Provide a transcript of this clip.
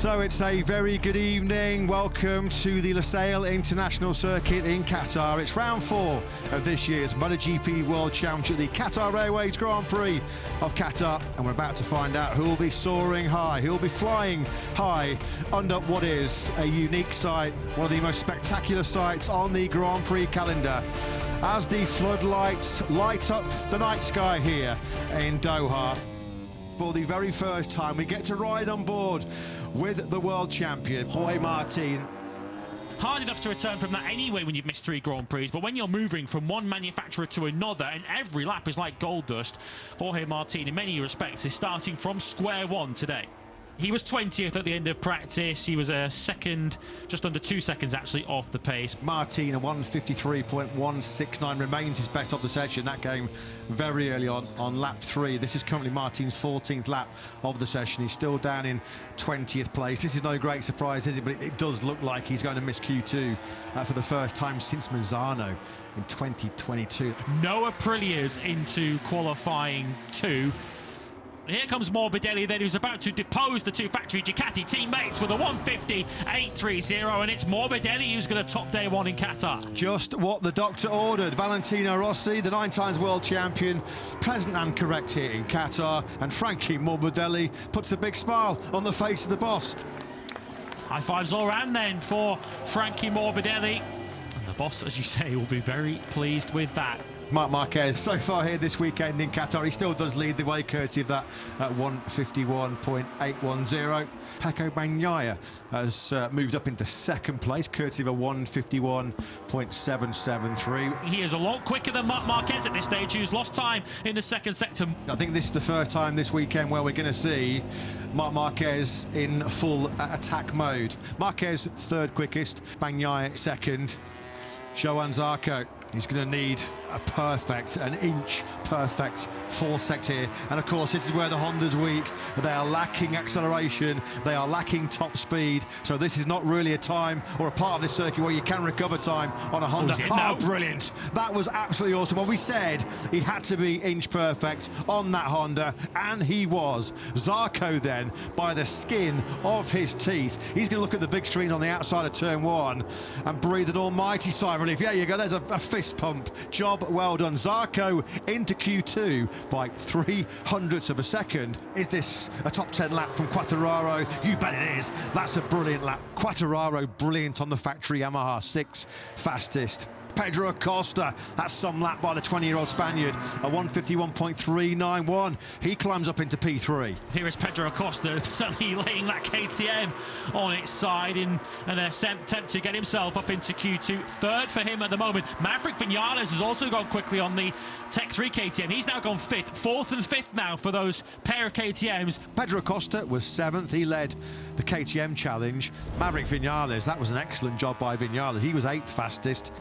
So it's a very good evening. Welcome to the Lusail International Circuit in Qatar. It's round 4 of this year's MotoGP World Championship, the Qatar Airways Grand Prix of Qatar. And we're about to find out who will be soaring high, who will be flying high under what is a unique sight, one of the most spectacular sights on the Grand Prix calendar, as the floodlights light up the night sky here in Doha. For the very first time, we get to ride on board with the world champion, Jorge Martin. Hard enough to return from that anyway when you've missed 3 Grand Prix, but when you're moving from one manufacturer to another and every lap is like gold dust, Jorge Martin in many respects is starting from square one today. He was 20th at the end of practice. He was a second, just under 2 seconds actually off the pace. Martin, a 1:53.169 remains his best of the session. That came very early on lap 3. This is currently Martin's 14th lap of the session. He's still down in 20th place. This is no great surprise, is it? But it does look like he's going to miss Q2 for the first time since Mazzano in 2022. No Aprilias into qualifying 2. Here comes Morbidelli then, who's about to depose the 2 factory Ducati teammates with a 1:50.830, and it's Morbidelli who's going to top day 1 in Qatar. Just what the doctor ordered. Valentino Rossi, the 9 times world champion, present and correct here in Qatar, and Frankie Morbidelli puts a big smile on the face of the boss. High fives all around then for Frankie Morbidelli, and the boss, as you say, will be very pleased with that. Marc Marquez, so far here this weekend in Qatar, he still does lead the way, courtesy of that 1:51.810. Pecco Bagnaia has moved up into 2nd place, courtesy of a 1:51.773. He is a lot quicker than Marc Marquez at this stage, who's lost time in the 2nd sector. I think this is the first time this weekend where we're going to see Marc Marquez in full attack mode. Marquez 3rd quickest, Bagnaia 2nd. Johann Zarco, he's going to need an inch perfect 4th sector here. And of course, this is where the Honda's weak. They are lacking acceleration, they are lacking top speed. So this is not really a time or a part of this circuit where you can recover time on a Honda. Oh, brilliant. That was absolutely awesome. Well, we said he had to be inch perfect on that Honda, and he was. Zarco then, by the skin of his teeth, he's going to look at the big screen on the outside of turn 1 and breathe an almighty sigh of relief. There you go, there's a fist pump. Job well done. Zarco into Q2 by 0.03 of a second. Is this a top 10 lap from Quartararo? You bet it is. That's a brilliant lap. Quartararo brilliant on the factory Yamaha, 6th fastest. Pedro Acosta, that's some lap by the 20-year-old Spaniard, a 1:51.391. He climbs up into P3. Here is Pedro Acosta, suddenly laying that KTM on its side in an attempt to get himself up into Q2. 3rd for him at the moment. Maverick Vinales has also gone quickly on the Tech 3 KTM. He's now gone 5th. 4th and 5th now for those pair of KTMs. Pedro Acosta was 7th. He led the KTM challenge. Maverick Vinales, that was an excellent job by Vinales. He was 8th fastest.